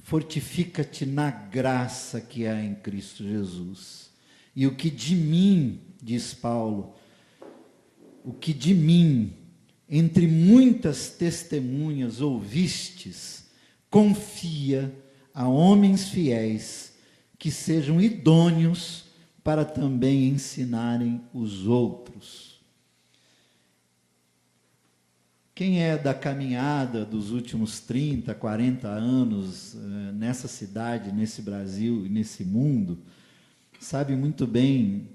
fortifica-te na graça que há em Cristo Jesus. E o que de mim, diz Paulo, o que de mim, entre muitas testemunhas ouvistes, confia a homens fiéis, que sejam idôneos para também ensinarem os outros. Quem é da caminhada dos últimos 30, 40 anos nessa cidade, nesse Brasil e nesse mundo, sabe muito bem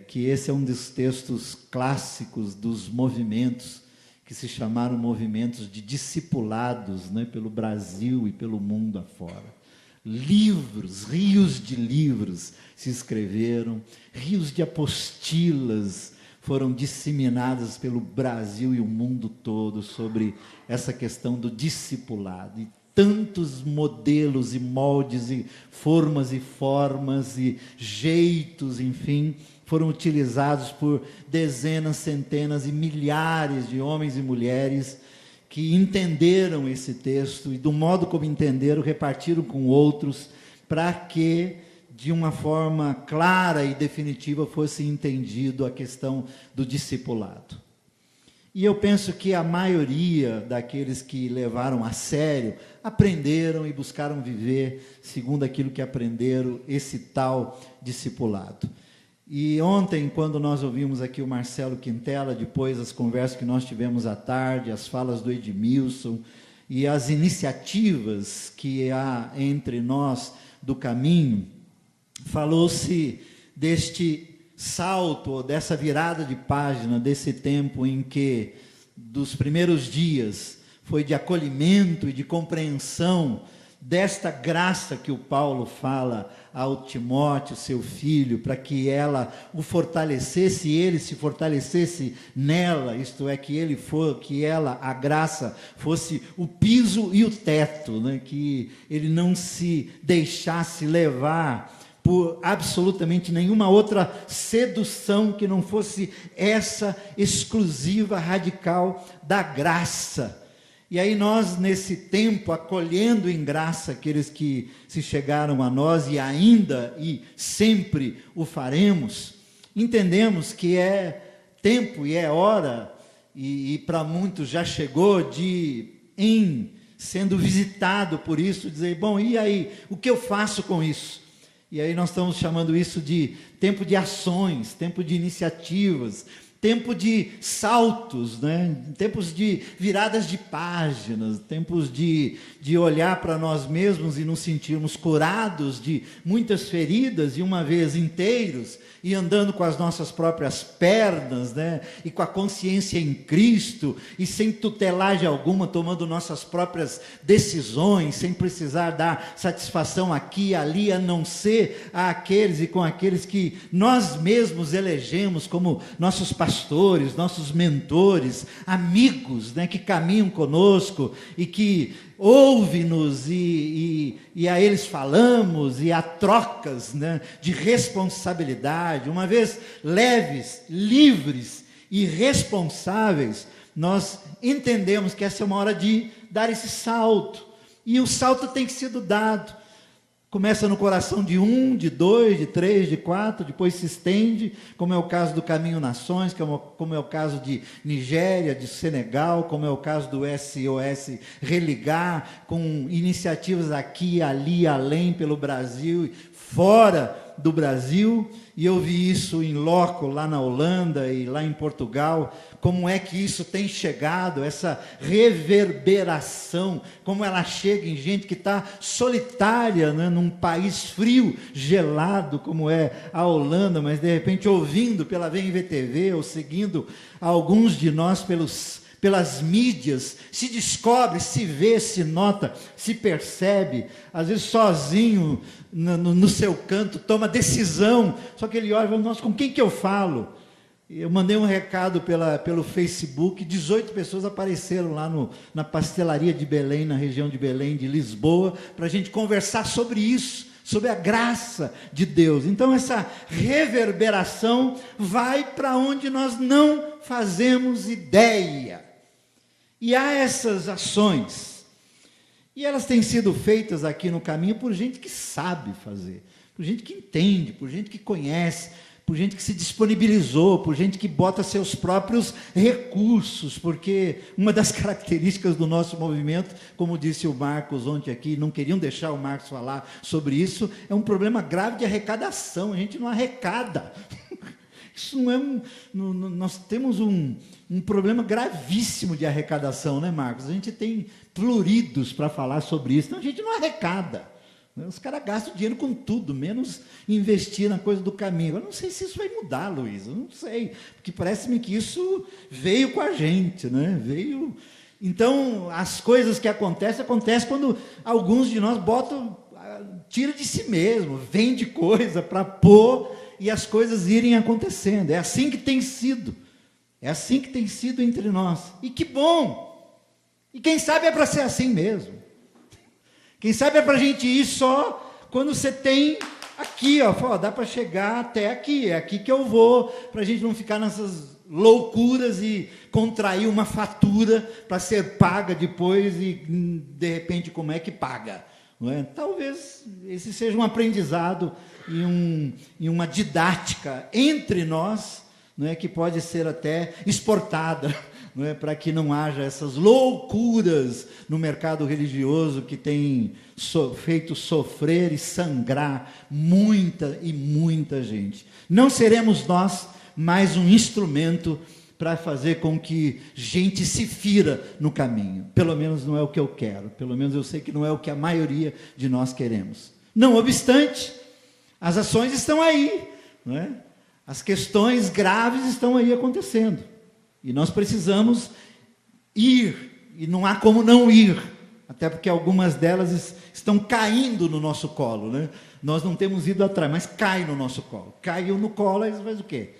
que esse é um dos textos clássicos dos movimentos que se chamaram movimentos de discipulados, pelo Brasil e pelo mundo afora. Livros, rios de livros se escreveram, rios de apostilas foram disseminadas pelo Brasil e o mundo todo sobre essa questão do discipulado. E tantos modelos e moldes e formas e jeitos, enfim, foram utilizados por dezenas, centenas e milhares de homens e mulheres que entenderam esse texto e, do modo como entenderam, repartiram com outros para que, de uma forma clara e definitiva, fosse entendido a questão do discipulado. E eu penso que a maioria daqueles que levaram a sério, aprenderam e buscaram viver segundo aquilo que aprenderam, esse tal discipulado. E ontem, quando nós ouvimos aqui o Marcelo Quintela, depois as conversas que nós tivemos à tarde, as falas do Edmilson e as iniciativas que há entre nós do caminho, falou-se deste salto, dessa virada de página, desse tempo em que, dos primeiros dias, foi de acolhimento e de compreensão desta graça que o Paulo fala ao Timóteo, seu filho, para que ela o fortalecesse e ele se fortalecesse nela, isto é, que ela, a graça, fosse o piso e o teto, que ele não se deixasse levar por absolutamente nenhuma outra sedução que não fosse essa exclusiva, radical da graça. E aí nós, nesse tempo, acolhendo em graça aqueles que se chegaram a nós e ainda e sempre o faremos, entendemos que é tempo e é hora, e para muitos já chegou, sendo visitado por isso, dizer, bom, e aí, o que eu faço com isso? E aí nós estamos chamando isso de tempo de ações, tempo de iniciativas, tempo de saltos, tempos de viradas de páginas, tempos de olhar para nós mesmos e nos sentirmos curados de muitas feridas, e uma vez inteiros, e andando com as nossas próprias pernas, e com a consciência em Cristo, e sem tutelagem alguma, tomando nossas próprias decisões, sem precisar dar satisfação aqui e ali, a não ser àqueles e com aqueles que nós mesmos elegemos como nossos pastores, nossos mentores, amigos, que caminham conosco e que ouve-nos e a eles falamos, e há trocas de responsabilidade. Uma vez leves, livres e responsáveis, nós entendemos que essa é uma hora de dar esse salto, e o salto tem que ser dado. Começa no coração de 1, de 2, de 3, de 4, depois se estende, como é o caso do Caminho Nações, como é o caso de Nigéria, de Senegal, como é o caso do SOS Religar, com iniciativas aqui, ali, além, pelo Brasil e fora do Brasil. E eu vi isso em loco, lá na Holanda e lá em Portugal, como é que isso tem chegado, essa reverberação, como ela chega em gente que está solitária, num país frio, gelado, como é a Holanda, mas de repente ouvindo pela VMVTV, ou seguindo alguns de nós pelas mídias, se descobre, se vê, se nota, se percebe, às vezes sozinho, no seu canto, toma decisão, só que ele olha e fala, nossa, com quem que eu falo? Eu mandei um recado pelo Facebook, 18 pessoas apareceram lá na pastelaria de Belém, na região de Belém, de Lisboa, para a gente conversar sobre isso, sobre a graça de Deus. Então essa reverberação vai para onde nós não fazemos ideia. E há essas ações. E elas têm sido feitas aqui no caminho por gente que sabe fazer, por gente que entende, por gente que conhece, por gente que se disponibilizou, por gente que bota seus próprios recursos, porque uma das características do nosso movimento, como disse o Marcos ontem aqui, não queriam deixar o Marcos falar sobre isso, é um problema grave de arrecadação, a gente não arrecada. Isso não é nós temos um problema gravíssimo de arrecadação, né, Marcos? A gente tem pluridos para falar sobre isso, então a gente não arrecada. Os caras gastam dinheiro com tudo, menos investir na coisa do caminho. Eu não sei se isso vai mudar, Luiz, eu não sei, porque parece-me que isso veio com a gente, né? Veio. Então, as coisas que acontecem quando alguns de nós tira de si mesmo, vende coisa para pôr e as coisas irem acontecendo. É assim que tem sido. É assim que tem sido entre nós. E que bom! E quem sabe é para ser assim mesmo. Quem sabe é para a gente ir só quando você tem aqui, ó, dá para chegar até aqui, é aqui que eu vou, para a gente não ficar nessas loucuras e contrair uma fatura para ser paga depois e, de repente, como é que paga? Não é? Talvez esse seja um aprendizado e uma didática entre nós, não é, que pode ser até exportada, não é, para que não haja essas loucuras no mercado religioso que tem feito sofrer e sangrar muita e muita gente. Não seremos nós mais um instrumento para fazer com que gente se fira no caminho. Pelo menos não é o que eu quero, pelo menos eu sei que não é o que a maioria de nós queremos. Não obstante, as ações estão aí, não é? As questões graves estão aí acontecendo. E nós precisamos ir, e não há como não ir, até porque algumas delas estão caindo no nosso colo, né? Nós não temos ido atrás, mas cai no nosso colo. Caiu no colo, aí você faz o quê?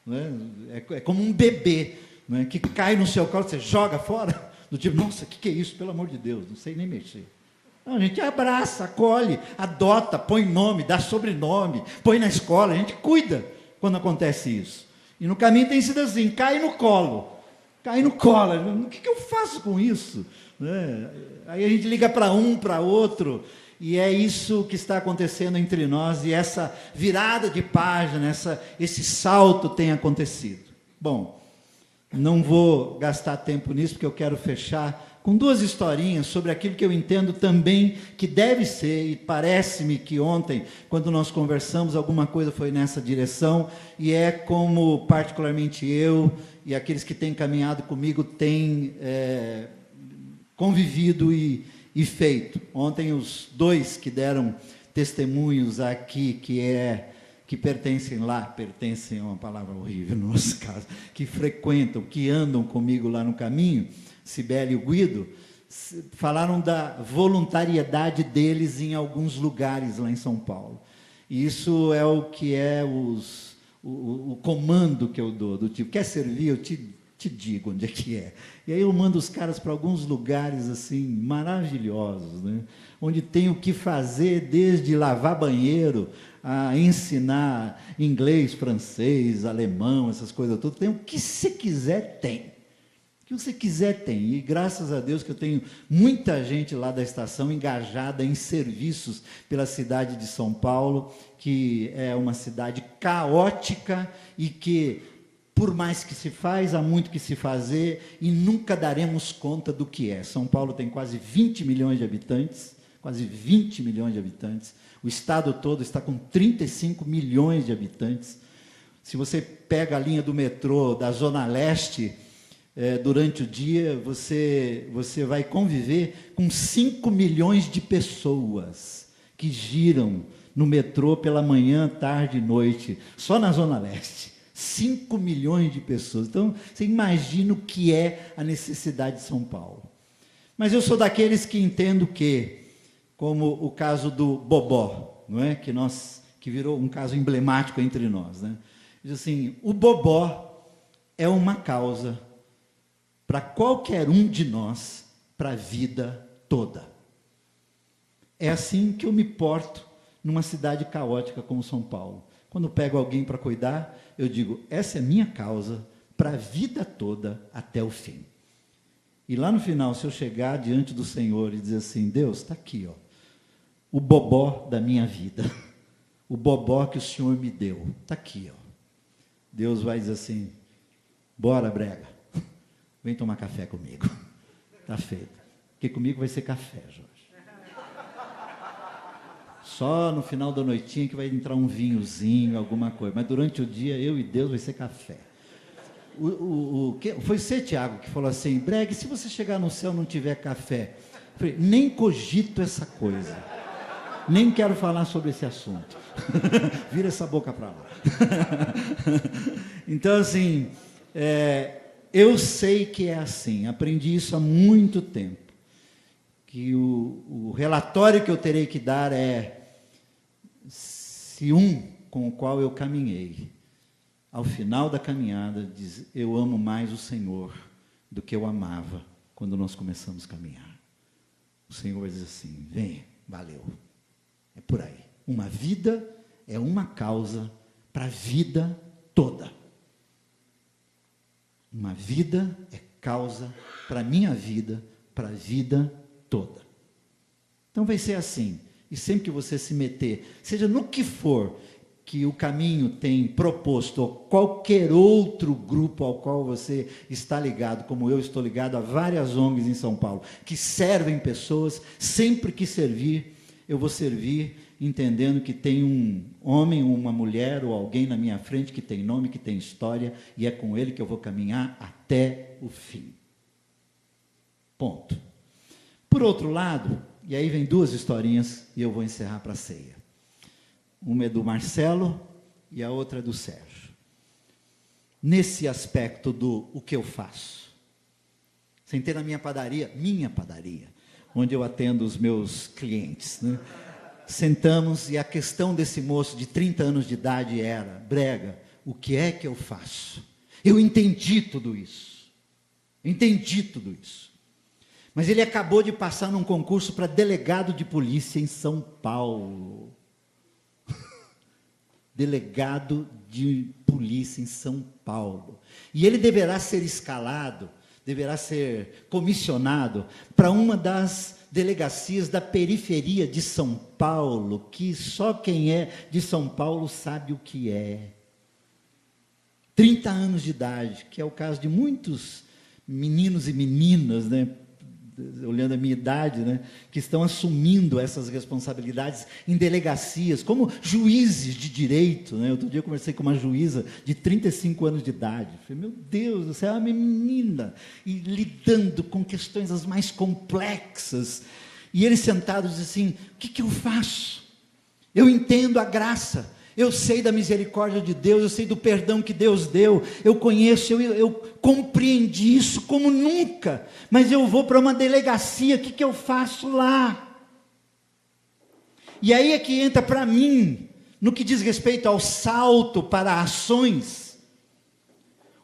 Não é? É como um bebê, não é? Que cai no seu colo, você joga fora, do tipo, nossa, o que é isso? Pelo amor de Deus, não sei nem mexer. Não, a gente abraça, acolhe, adota, põe nome, dá sobrenome, põe na escola, a gente cuida quando acontece isso. E no caminho tem sido assim, cai no colo. O que eu faço com isso? Aí a gente liga para um, para outro, e é isso que está acontecendo entre nós, e essa virada de página, esse salto tem acontecido. Bom, não vou gastar tempo nisso, porque eu quero fechar com duas historinhas sobre aquilo que eu entendo também que deve ser, e parece-me que ontem, quando nós conversamos, alguma coisa foi nessa direção, e é como particularmente eu e aqueles que têm caminhado comigo têm convivido e feito. Ontem os dois que deram testemunhos aqui, que pertencem é uma palavra horrível no nosso caso, que frequentam, que andam comigo lá no caminho, Cibele e o Guido, falaram da voluntariedade deles em alguns lugares lá em São Paulo. E isso é o que é o comando que eu dou, do tipo, quer servir? Eu te digo onde é que é. E aí eu mando os caras para alguns lugares assim maravilhosos, né? Onde tem o que fazer, desde lavar banheiro, a ensinar inglês, francês, alemão, essas coisas todas. Tem o que você quiser, tem. O que você quiser tem, e graças a Deus que eu tenho muita gente lá da estação engajada em serviços pela cidade de São Paulo, que é uma cidade caótica e que, por mais que se faz, há muito que se fazer e nunca daremos conta do que é. São Paulo tem quase 20 milhões de habitantes, o estado todo está com 35 milhões de habitantes. Se você pega a linha do metrô da Zona Leste, durante o dia, você vai conviver com 5 milhões de pessoas que giram no metrô pela manhã, tarde e noite, só na Zona Leste. 5 milhões de pessoas. Então, você imagina o que é a necessidade de São Paulo. Mas eu sou daqueles que entendo que, como o caso do Bobó, não é? Que virou um caso emblemático entre nós, né? Diz assim, o Bobó é uma causa para qualquer um de nós, para a vida toda. É assim que eu me porto numa cidade caótica como São Paulo. Quando pego alguém para cuidar, eu digo, essa é minha causa para a vida toda, até o fim. E lá no final, se eu chegar diante do Senhor e dizer assim, Deus, está aqui, ó, o bobó da minha vida, o bobó que o Senhor me deu, está aqui, ó. Deus vai dizer assim, bora, Brega, vem tomar café comigo. Está feito. Porque comigo vai ser café, Jorge. Só no final da noitinha que vai entrar um vinhozinho, alguma coisa. Mas durante o dia, eu e Deus vai ser café. Foi você, Tiago, que falou assim, Brega, e se você chegar no céu e não tiver café? Eu falei, nem cogito essa coisa. Nem quero falar sobre esse assunto. Vira essa boca para lá. Então, assim, eu sei que é assim. Aprendi isso há muito tempo. Que o relatório que eu terei que dar é se com o qual eu caminhei, ao final da caminhada, diz, eu amo mais o Senhor do que eu amava quando nós começamos a caminhar. O Senhor vai dizer assim, vem, valeu. É por aí. Uma vida é uma causa para a vida toda. Uma vida é causa para a minha vida, para a vida toda. Então vai ser assim. E sempre que você se meter, seja no que for, que o caminho tem proposto, ou qualquer outro grupo ao qual você está ligado, como eu estou ligado a várias ONGs em São Paulo, que servem pessoas, sempre que servir, eu vou servir entendendo que tem um homem, uma mulher ou alguém na minha frente que tem nome, que tem história, e é com ele que eu vou caminhar até o fim. Ponto. Por outro lado, e aí vem duas historinhas e eu vou encerrar para a ceia. Uma é do Marcelo e a outra é do Sérgio. Nesse aspecto do o que eu faço. Sentei na minha padaria, onde eu atendo os meus clientes, né? Sentamos e a questão desse moço de 30 anos de idade era, Brega, o que é que eu faço? Eu entendi tudo isso. Mas ele acabou de passar num concurso para delegado de polícia em São Paulo. Delegado de polícia em São Paulo. E ele deverá ser escalado, deverá ser comissionado para uma das delegacias da periferia de São Paulo, que só quem é de São Paulo sabe o que é. 30 anos de idade, que é o caso de muitos meninos e meninas, né, olhando a minha idade, né, que estão assumindo essas responsabilidades em delegacias, como juízes de direito, né? Outro dia eu conversei com uma juíza de 35 anos de idade. Falei, meu Deus, você é uma menina, e lidando com questões as mais complexas. E eles sentados dizem assim, o que eu faço? Eu entendo a graça, eu sei da misericórdia de Deus, eu sei do perdão que Deus deu, eu conheço, eu compreendi isso como nunca, mas eu vou para uma delegacia, o que eu faço lá? E aí é que entra para mim, no que diz respeito ao salto para ações,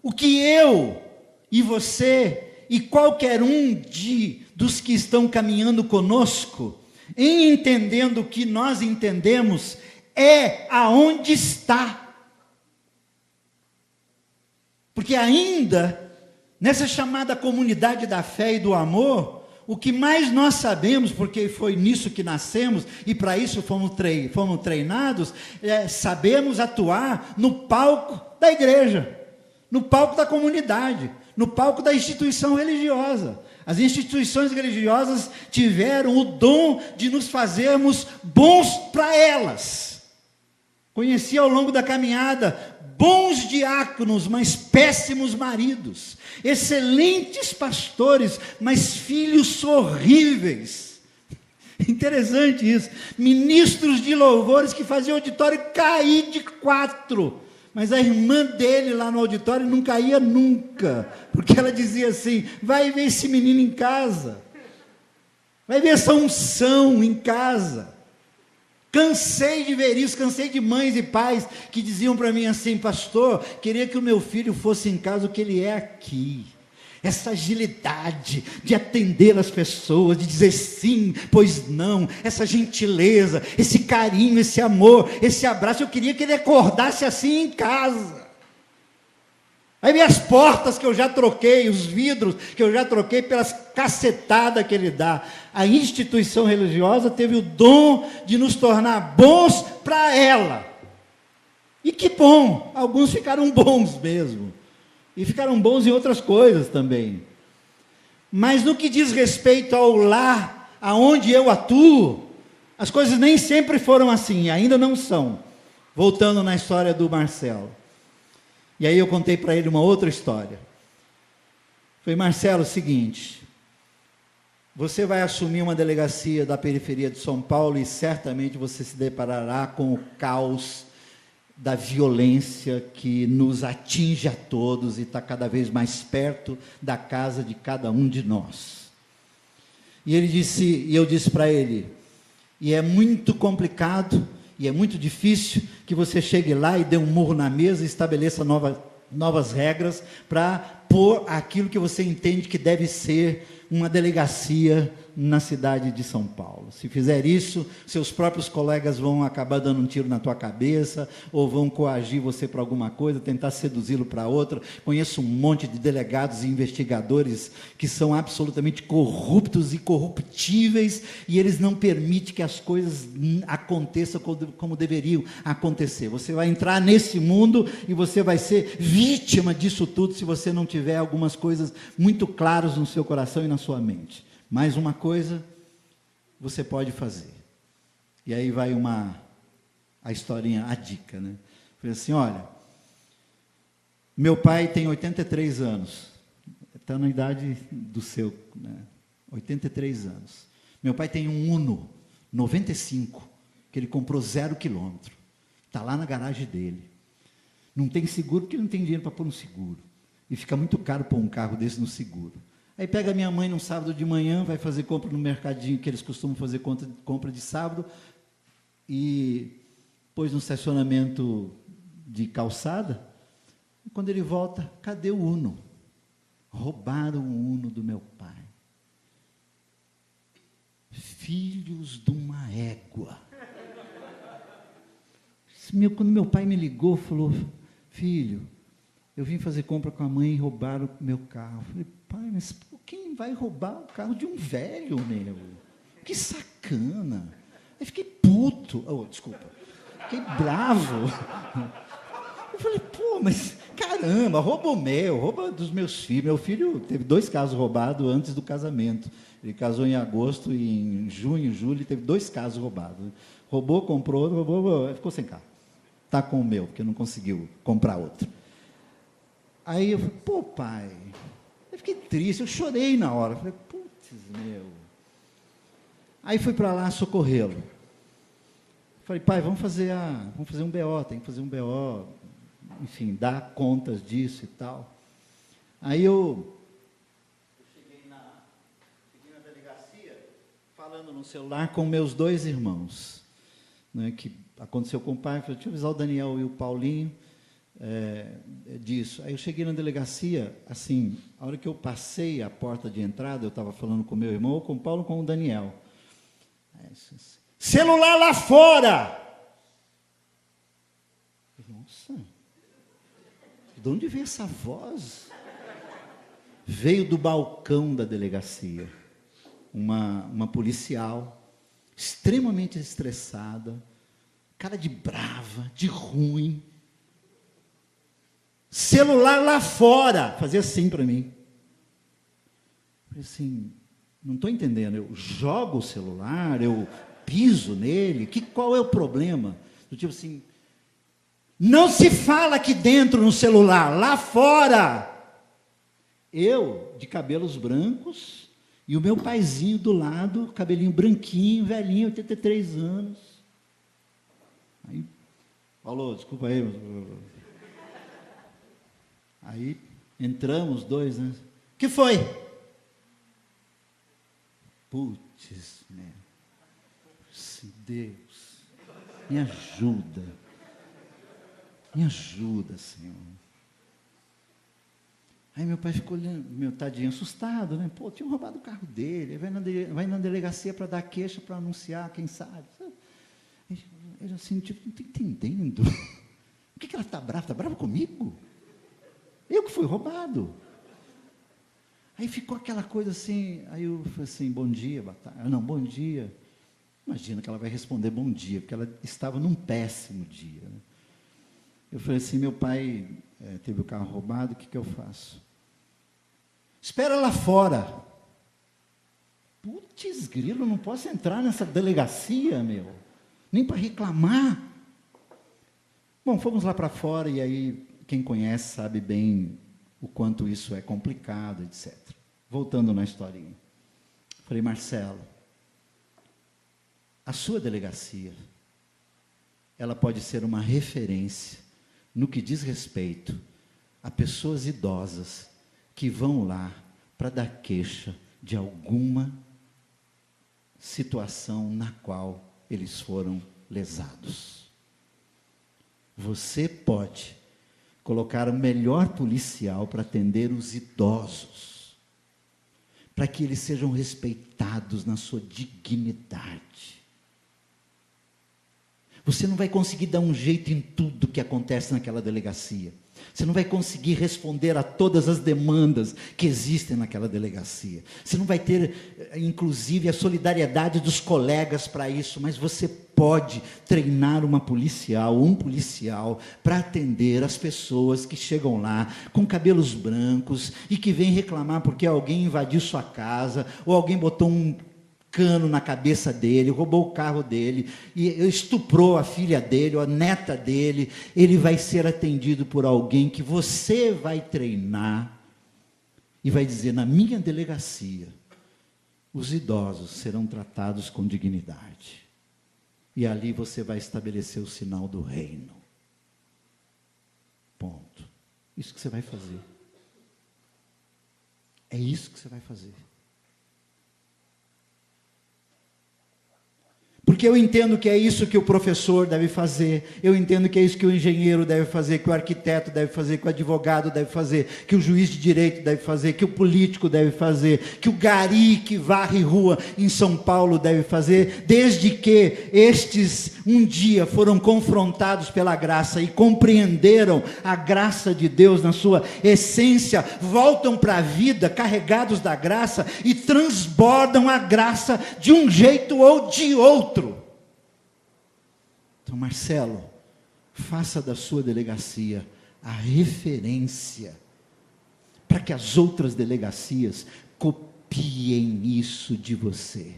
o que eu e você e qualquer um dos que estão caminhando conosco, em entendendo o que nós entendemos, é aonde está. Porque ainda, nessa chamada comunidade da fé e do amor, o que mais nós sabemos, porque foi nisso que nascemos, e para isso fomos treinados, sabemos atuar no palco da igreja, no palco da comunidade, no palco da instituição religiosa. As instituições religiosas tiveram o dom de nos fazermos bons para elas. Conheci ao longo da caminhada bons diáconos, mas péssimos maridos, excelentes pastores, mas filhos horríveis. Interessante isso. Ministros de louvores que faziam o auditório cair de 4, mas a irmã dele lá no auditório não caía nunca, porque ela dizia assim, vai ver esse menino em casa, vai ver essa unção em casa. Cansei de ver isso, cansei de mães e pais que diziam para mim assim, pastor, queria que o meu filho fosse em casa o que ele é aqui. Essa agilidade de atender as pessoas, de dizer sim, pois não, essa gentileza, esse carinho, esse amor, esse abraço, eu queria que ele acordasse assim em casa. Aí vem as portas que eu já troquei, os vidros que eu já troquei pelas cacetadas que ele dá. A instituição religiosa teve o dom de nos tornar bons para ela. E que bom, alguns ficaram bons mesmo. E ficaram bons em outras coisas também. Mas no que diz respeito ao lar, aonde eu atuo, as coisas nem sempre foram assim, ainda não são. Voltando na história do Marcelo. E aí eu contei para ele uma outra história. Falei, Marcelo, é o seguinte, você vai assumir uma delegacia da periferia de São Paulo e certamente você se deparará com o caos da violência que nos atinge a todos e está cada vez mais perto da casa de cada um de nós. E eu disse para ele, e é muito complicado, e é muito difícil que você chegue lá e dê um murro na mesa e estabeleça novas regras para pôr aquilo que você entende que deve ser uma delegacia na cidade de São Paulo. Se fizer isso, seus próprios colegas vão acabar dando um tiro na tua cabeça, ou vão coagir você para alguma coisa, tentar seduzi-lo para outra. Conheço um monte de delegados e investigadores que são absolutamente corruptos e corruptíveis, e eles não permitem que as coisas aconteçam como deveriam acontecer. Você vai entrar nesse mundo e você vai ser vítima disso tudo se você não tiver algumas coisas muito claras no seu coração e na sua mente. Mais uma coisa você pode fazer. E aí vai a historinha, a dica, né? Foi assim, olha, meu pai tem 83 anos, está na idade do seu, né? 83 anos. Meu pai tem um Uno 95, que ele comprou 0 quilômetro. Está lá na garagem dele. Não tem seguro porque não tem dinheiro para pôr no seguro. E fica muito caro pôr um carro desse no seguro. Aí pega a minha mãe num sábado de manhã, vai fazer compra no mercadinho, que eles costumam fazer compra de sábado, e pôs no estacionamento de calçada, e quando ele volta, cadê o Uno? Roubaram o Uno do meu pai. Filhos de uma égua. Quando meu pai me ligou, falou, filho, eu vim fazer compra com a mãe e roubaram o meu carro. Eu falei, pai, mas quem vai roubar o carro de um velho, meu? Que sacana. Eu fiquei puto. Desculpa. Fiquei bravo. Eu falei, pô, mas caramba, rouba o meu, rouba dos meus filhos. Meu filho teve 2 carros roubados antes do casamento. Ele casou em agosto e em junho, julho, teve 2 carros roubados. Roubou, comprou, roubou, ficou sem carro. Está com o meu, porque não conseguiu comprar outro. Aí eu falei, pô, pai, eu fiquei triste, eu chorei na hora. Falei, putz, meu. Aí fui para lá socorrê-lo. Falei, pai, vamos fazer um BO, tem que fazer um BO, enfim, dar contas disso e tal. Aí eu cheguei na delegacia, falando no celular com meus 2 irmãos, né, que aconteceu com o pai. Falei, deixa eu avisar o Daniel e o Paulinho, disso. Aí eu cheguei na delegacia, assim, a hora que eu passei a porta de entrada, eu estava falando com o meu irmão, ou com o Paulo, com o Daniel. Celular lá fora! Nossa, de onde veio essa voz? Veio do balcão da delegacia, uma policial, extremamente estressada, cara de brava, de ruim, celular lá fora, fazia assim para mim. Falei assim, não estou entendendo, eu jogo o celular, eu piso nele, qual é o problema? Do tipo assim, não se fala aqui dentro no celular, lá fora. Eu, de cabelos brancos, e o meu paizinho do lado, cabelinho branquinho, velhinho, 83 anos. Aí, Paulo, desculpa aí. Aí entramos 2, né? Que foi? Putz, né? Deus, me ajuda. Me ajuda, Senhor. Aí meu pai ficou olhando, meu tadinho, assustado, né? Pô, tinham roubado o carro dele. Vai na delegacia para dar queixa, para anunciar, quem sabe. Ele assim, tipo, não estou entendendo. Por que ela está brava? Está brava comigo? Eu que fui roubado. Aí ficou aquela coisa assim, aí eu falei assim, bom dia, boa tarde. Não, bom dia. Imagina que ela vai responder bom dia, porque ela estava num péssimo dia. Né? Eu falei assim, meu pai teve o carro roubado, o que eu faço? Espera lá fora. Putz, grilo, não posso entrar nessa delegacia, meu. Nem para reclamar. Bom, fomos lá para fora e aí quem conhece sabe bem o quanto isso é complicado, etc. Voltando na historinha. Falei, Marcelo, a sua delegacia, ela pode ser uma referência no que diz respeito a pessoas idosas que vão lá para dar queixa de alguma situação na qual eles foram lesados. Você pode colocar o melhor policial para atender os idosos, para que eles sejam respeitados na sua dignidade. Você não vai conseguir dar um jeito em tudo que acontece naquela delegacia. Você não vai conseguir responder a todas as demandas que existem naquela delegacia. Você não vai ter, inclusive, a solidariedade dos colegas para isso, mas você pode treinar um policial, para atender as pessoas que chegam lá com cabelos brancos e que vêm reclamar porque alguém invadiu sua casa, ou alguém botou um cano na cabeça dele, roubou o carro dele, e estuprou a filha dele, ou a neta dele. Ele vai ser atendido por alguém que você vai treinar, e vai dizer, na minha delegacia, os idosos serão tratados com dignidade. E ali você vai estabelecer o sinal do reino. Ponto. Isso que você vai fazer. É isso que você vai fazer. Porque eu entendo que é isso que o professor deve fazer, eu entendo que é isso que o engenheiro deve fazer, que o arquiteto deve fazer, que o advogado deve fazer, que o juiz de direito deve fazer, que o político deve fazer, que o gari que varre rua em São Paulo deve fazer, desde que estes um dia foram confrontados pela graça e compreenderam a graça de Deus na sua essência, voltam para a vida carregados da graça e transbordam a graça de um jeito ou de outro. Então, Marcelo, faça da sua delegacia a referência para que as outras delegacias copiem isso de você.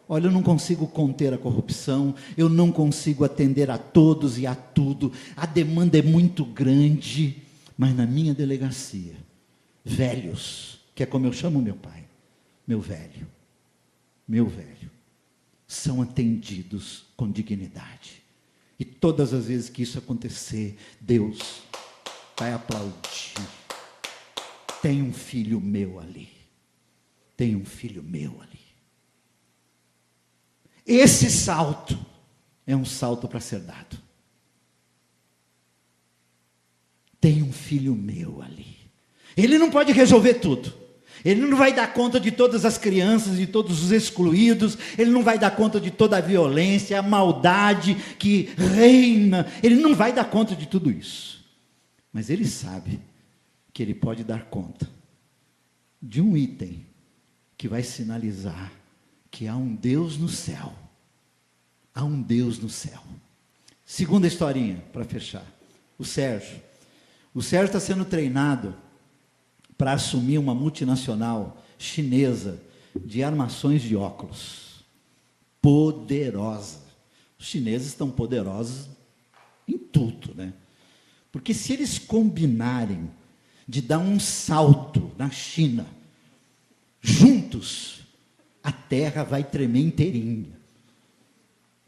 Olha, eu não consigo conter a corrupção, eu não consigo atender a todos e a tudo, a demanda é muito grande, mas na minha delegacia, velhos, que é como eu chamo meu pai, meu velho, são atendidos com dignidade. E todas as vezes que isso acontecer, Deus vai aplaudir. Tem um filho meu ali. Tem um filho meu ali. Esse salto é um salto para ser dado. Tem um filho meu ali. Ele não pode resolver tudo. Ele não vai dar conta de todas as crianças, de todos os excluídos. Ele não vai dar conta de toda a violência, a maldade que reina. Ele não vai dar conta de tudo isso. Mas ele sabe que ele pode dar conta de um item que vai sinalizar que há um Deus no céu. Há um Deus no céu. Segunda historinha, para fechar. O Sérgio. O Sérgio está sendo treinado para assumir uma multinacional chinesa de armações de óculos. Poderosa. Os chineses estão poderosos em tudo, né? Porque se eles combinarem de dar um salto na China, juntos, a terra vai tremer inteirinha.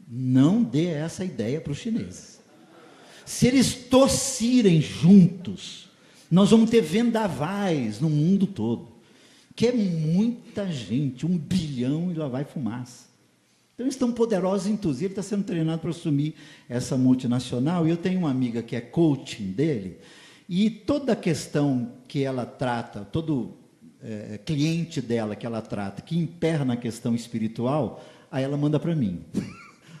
Não dê essa ideia para os chineses. Se eles tossirem juntos, nós vamos ter vendavais no mundo todo, que é muita gente, 1 bilhão e lá vai fumaça. Então eles estão poderosos em tudo. Ele está sendo treinado para assumir essa multinacional, e eu tenho uma amiga que é coaching dele, e toda a questão que ela trata, todo cliente dela que ela trata, que emperra na questão espiritual, aí ela manda para mim.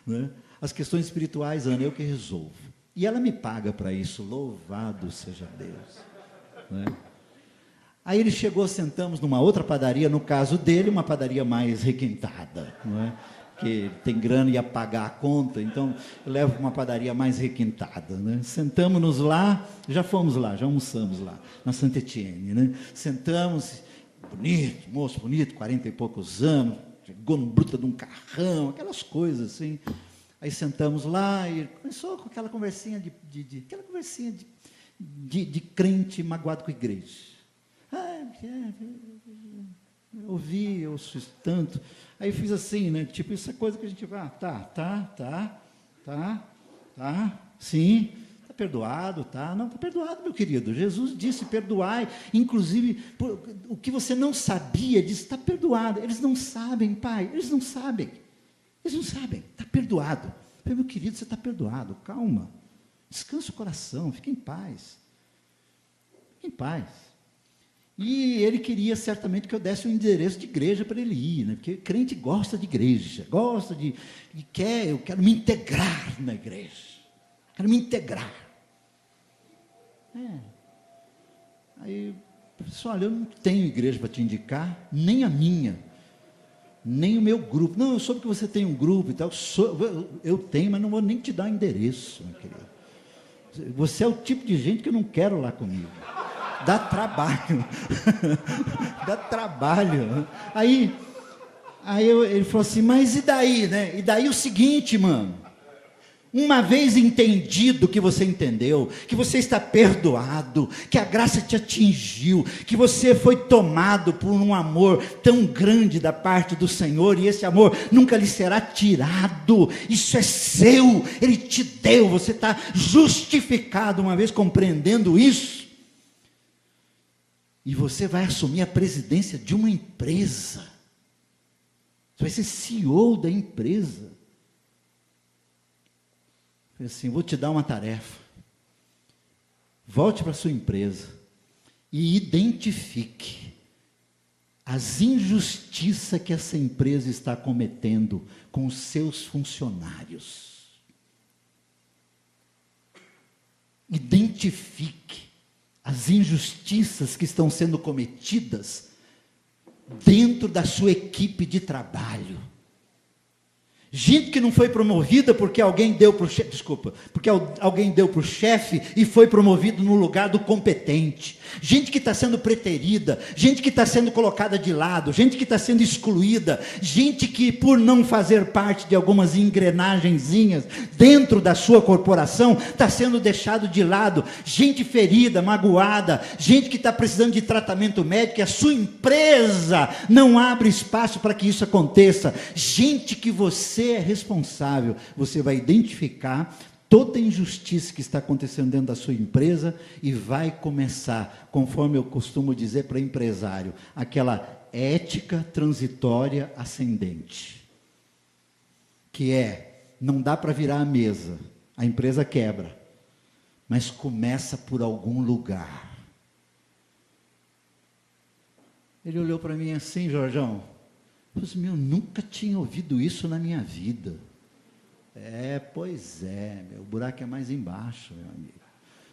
Né? As questões espirituais, Ana, eu que resolvo. E ela me paga para isso, louvado seja Deus. né? Aí ele chegou, sentamos numa outra padaria, no caso dele, uma padaria mais requintada, não é? Que tem grana e ia pagar a conta, então eu levo para uma padaria mais requintada, né? Sentamos-nos lá, já fomos lá, já almoçamos lá, na Santa Etienne, né? Sentamos, bonito, moço bonito, 40 e poucos anos, chegou no bruta de um carrão, aquelas coisas assim. Aí sentamos lá e começou com aquela conversinha de crente magoado com a igreja. Eu ouço isso tanto. Aí eu fiz assim, né? Tipo, isso é coisa que a gente vai, sim, está perdoado, tá? Não, está perdoado, meu querido. Jesus disse, perdoai. Inclusive, o que você não sabia, disse, está perdoado. Eles não sabem, pai, eles não sabem, está perdoado. Eu falei, meu querido, você está perdoado, calma. Descansa o coração, fique em paz. Fique em paz. E ele queria certamente que eu desse um endereço de igreja para ele ir, né? Porque crente gosta de igreja, eu quero me integrar na igreja, quero me integrar. Aí, pessoal, olha, eu não tenho igreja para te indicar, nem a minha, nem o meu grupo. Não, eu soube que você tem um grupo e tal, eu tenho, mas não vou nem te dar o endereço, meu querido. Você é o tipo de gente que eu não quero lá comigo. Dá trabalho. Dá trabalho. Aí ele falou assim, mas e daí, né? E daí o seguinte, mano. Uma vez entendido que você entendeu, que você está perdoado, que a graça te atingiu, que você foi tomado por um amor tão grande da parte do Senhor, e esse amor nunca lhe será tirado, isso é seu, Ele te deu, você está justificado, uma vez compreendendo isso, e você vai assumir a presidência de uma empresa, você vai ser CEO da empresa. Assim, vou te dar uma tarefa, volte para a sua empresa e identifique as injustiças que essa empresa está cometendo com os seus funcionários. Identifique as injustiças que estão sendo cometidas dentro da sua equipe de trabalho. Gente que não foi promovida porque alguém deu para o chefe, porque alguém deu para o chefe e foi promovido no lugar do competente. Gente que está sendo preterida, gente que está sendo colocada de lado, gente que está sendo excluída, gente que por não fazer parte de algumas engrenagenzinhas dentro da sua corporação, está sendo deixado de lado, gente ferida, magoada, gente que está precisando de tratamento médico e a sua empresa não abre espaço para que isso aconteça, gente que você é responsável, você vai identificar toda a injustiça que está acontecendo dentro da sua empresa e vai começar, conforme eu costumo dizer para empresário, aquela ética transitória ascendente, que não dá para virar a mesa, a empresa quebra, mas começa por algum lugar. Ele olhou para mim assim, Jorjão, eu falei, eu nunca tinha ouvido isso na minha vida. Pois é, o buraco é mais embaixo, meu amigo.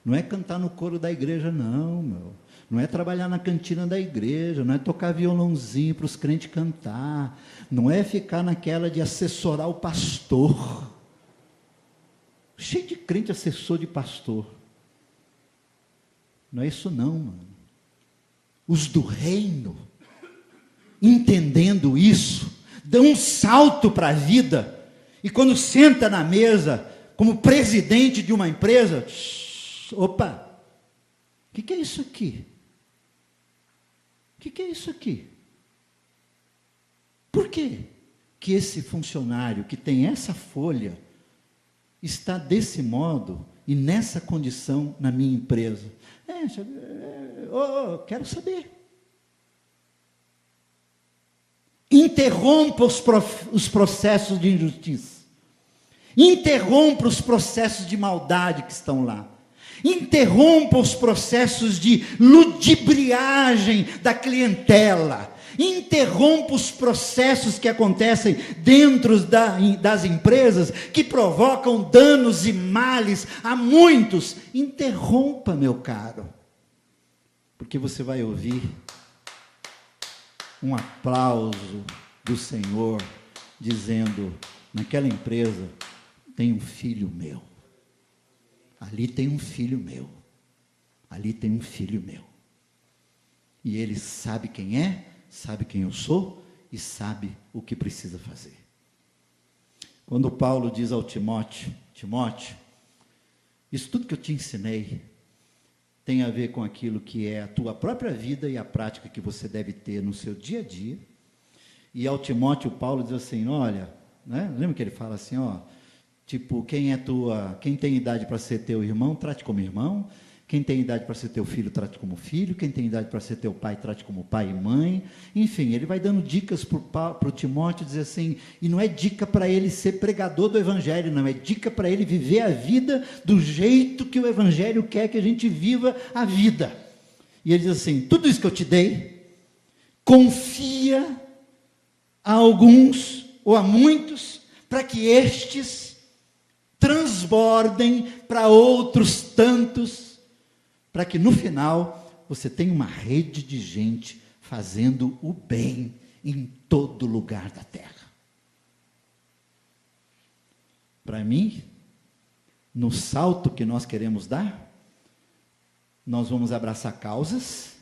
Não é cantar no coro da igreja, não, meu. Não é trabalhar na cantina da igreja, não é tocar violãozinho para os crentes cantar, não é ficar naquela de assessorar o pastor. Cheio de crente assessor de pastor. Não é isso não, mano. Os do reino, entendendo isso, dão um salto para a vida, e quando senta na mesa, como presidente de uma empresa, opa, o que é isso aqui? O que é isso aqui? Por quê que esse funcionário que tem essa folha, está desse modo, e nessa condição na minha empresa? Quero saber. Interrompa os processos de injustiça. Interrompa os processos de maldade que estão lá. Interrompa os processos de ludibriagem da clientela. Interrompa os processos que acontecem dentro das empresas, que provocam danos e males a muitos. Interrompa, meu caro. porque você vai ouvir um aplauso do Senhor dizendo: naquela empresa tem um filho meu, ali tem um filho meu, ali tem um filho meu, e ele sabe quem é, sabe quem eu sou e sabe o que precisa fazer. Quando Paulo diz ao Timóteo: Timóteo, isso tudo que eu te ensinei tem a ver com aquilo que é a tua própria vida e a prática que você deve ter no seu dia a dia. E ao Timóteo, Paulo diz assim: olha, né? Lembra que ele fala assim, ó, tipo, quem tem idade para ser teu irmão, trate como irmão. Quem tem idade para ser teu filho, trate como filho. Quem tem idade para ser teu pai, trate como pai e mãe. Enfim, ele vai dando dicas para o Timóteo, dizer assim, e não é dica para ele ser pregador do Evangelho, não, é dica para ele viver a vida do jeito que o Evangelho quer que a gente viva a vida. E ele diz assim: tudo isso que eu te dei, confia a alguns ou a muitos, para que estes transbordem para outros tantos, para que no final você tenha uma rede de gente fazendo o bem em todo lugar da terra. Para mim, no salto que nós queremos dar, nós vamos abraçar causas,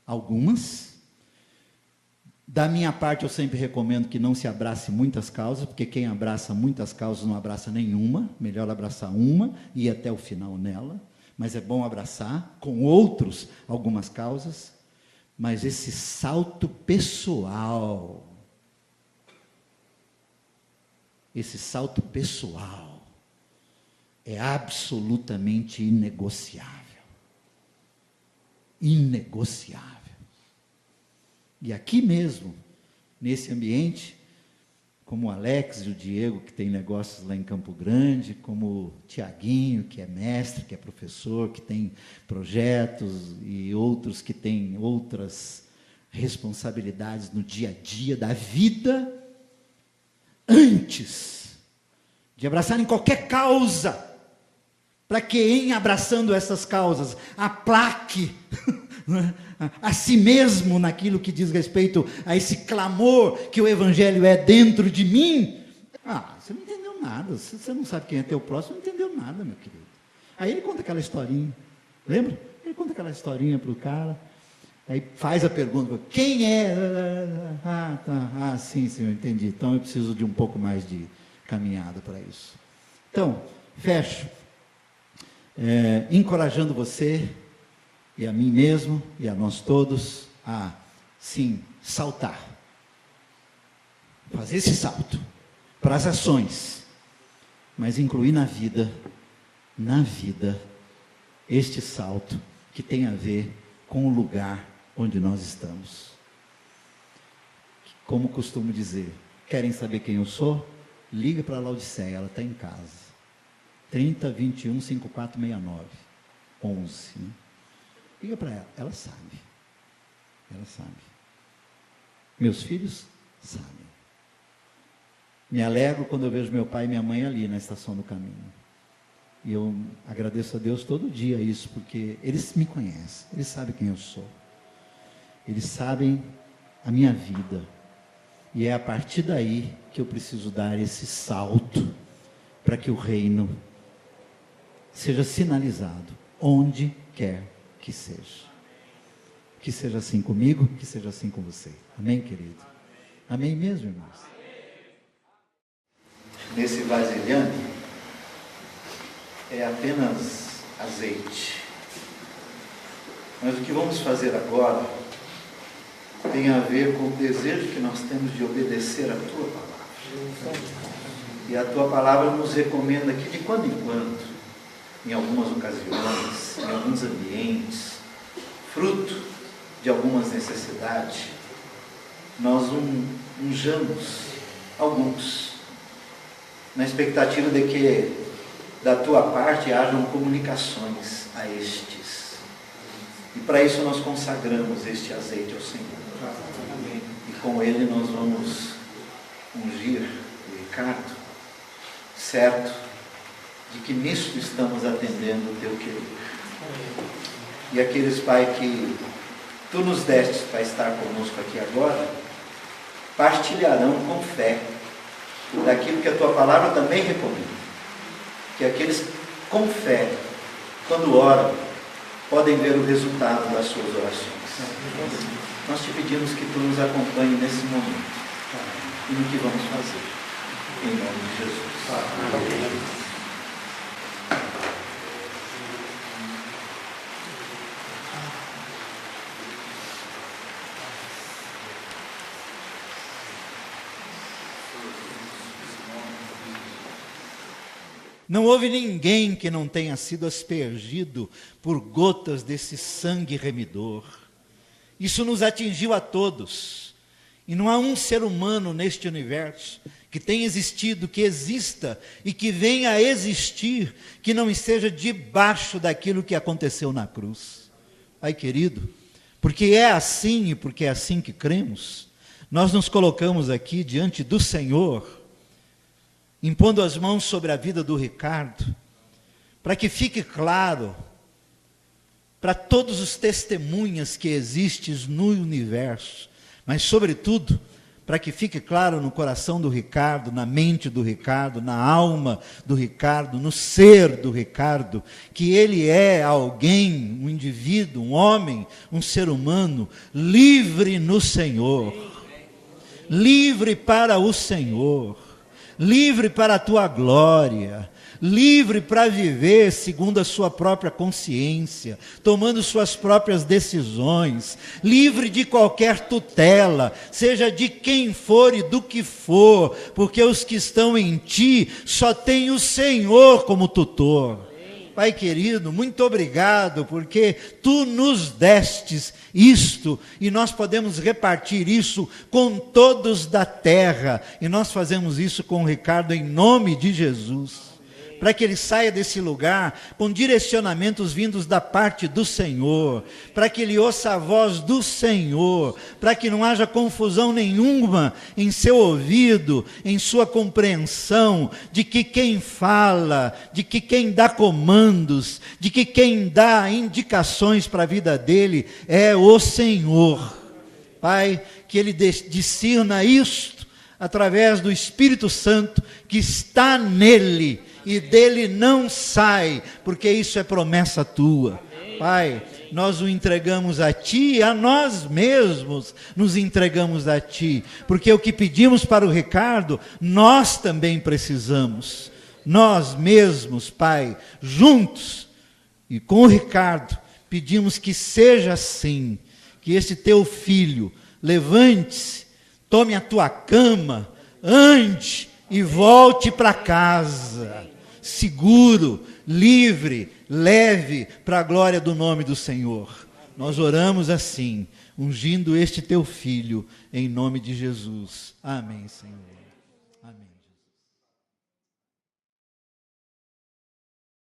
algumas. Da minha parte, eu sempre recomendo que não se abrace muitas causas, porque quem abraça muitas causas não abraça nenhuma. Melhor abraçar uma e ir até o final nela. Mas é bom abraçar com outros algumas causas. Mas esse salto pessoal, é absolutamente inegociável. Inegociável. E aqui mesmo, nesse ambiente, como o Alex e o Diego, que tem negócios lá em Campo Grande, como o Tiaguinho, que é mestre, que é professor, que tem projetos, e outros que têm outras responsabilidades no dia a dia da vida, antes de abraçarem qualquer causa, para que em abraçando essas causas, aplaque a si mesmo naquilo que diz respeito a esse clamor que o Evangelho é dentro de mim. Você não entendeu nada, você não sabe quem é teu próximo, não entendeu nada, meu querido. Aí ele conta aquela historinha, lembra? Ele conta aquela historinha para o cara, aí faz a pergunta: quem é? Sim, senhor, entendi, então eu preciso de um pouco mais de caminhada para isso. Então, fecho, encorajando você, e a mim mesmo, e a nós todos, a, sim, saltar. Fazer esse salto para as ações, mas incluir na vida, este salto que tem a ver com o lugar onde nós estamos. Como costumo dizer, querem saber quem eu sou? Liga para a Laodiceia, ela está em casa. 30 21 5469 11, né? Liga para ela, ela sabe. Meus filhos sabem. Me alegro quando eu vejo meu pai e minha mãe ali na estação do caminho. E eu agradeço a Deus todo dia isso, porque eles me conhecem, eles sabem quem eu sou. Eles sabem a minha vida. E é a partir daí que eu preciso dar esse salto para que o reino seja sinalizado onde quer que seja. Que seja assim comigo, que seja assim com você. Amém, querido? Amém mesmo, irmãos? Nesse vasilhame é apenas azeite. Mas o que vamos fazer agora tem a ver com o desejo que nós temos de obedecer a tua palavra. E a tua palavra nos recomenda que de quando em quando, em algumas ocasiões, em alguns ambientes, fruto de algumas necessidades, nós unjamos alguns, na expectativa de que da tua parte hajam comunicações a estes. E para isso nós consagramos este azeite ao Senhor. E com ele nós vamos ungir o Ricardo, certo de que nisso estamos atendendo o teu querer. E aqueles, Pai, que Tu nos destes para estar conosco aqui agora, partilharão com fé daquilo que a Tua palavra também recomenda. Que aqueles com fé, quando oram, podem ver o resultado das suas orações. Nós te pedimos que Tu nos acompanhe nesse momento e no que vamos fazer. Em nome de Jesus. Amém. Não houve ninguém que não tenha sido aspergido por gotas desse sangue remidor. Isso nos atingiu a todos. E não há um ser humano neste universo que tenha existido, que exista e que venha a existir, que não esteja debaixo daquilo que aconteceu na cruz. Pai querido, porque é assim e porque é assim que cremos, nós nos colocamos aqui diante do Senhor, impondo as mãos sobre a vida do Ricardo, para que fique claro, para todos os testemunhas que existem no universo, mas sobretudo, para que fique claro no coração do Ricardo, na mente do Ricardo, na alma do Ricardo, no ser do Ricardo, que ele é alguém, um indivíduo, um homem, um ser humano, livre no Senhor, livre para o Senhor, livre para a tua glória, livre para viver segundo a sua própria consciência, tomando suas próprias decisões, livre de qualquer tutela, seja de quem for e do que for, porque os que estão em ti só têm o Senhor como tutor. Pai querido, muito obrigado, porque Tu nos destes isto, e nós podemos repartir isso com todos da terra, e nós fazemos isso com o Ricardo em nome de Jesus, para que ele saia desse lugar com direcionamentos vindos da parte do Senhor, para que ele ouça a voz do Senhor, para que não haja confusão nenhuma em seu ouvido, em sua compreensão, de que quem fala, de que quem dá comandos, de que quem dá indicações para a vida dele é o Senhor. Pai, que ele discirna isto através do Espírito Santo que está nele, e dele não sai, porque isso é promessa tua. Pai, nós o entregamos a Ti, e a nós mesmos nos entregamos a Ti, porque o que pedimos para o Ricardo, nós também precisamos. Nós mesmos, Pai, juntos e com o Ricardo, pedimos que seja assim, que esse Teu filho levante-se, tome a Tua cama, ande e volte para casa, seguro, livre, leve, para a glória do nome do Senhor. Nós oramos assim, ungindo este Teu Filho, em nome de Jesus. Amém, Senhor. Amém.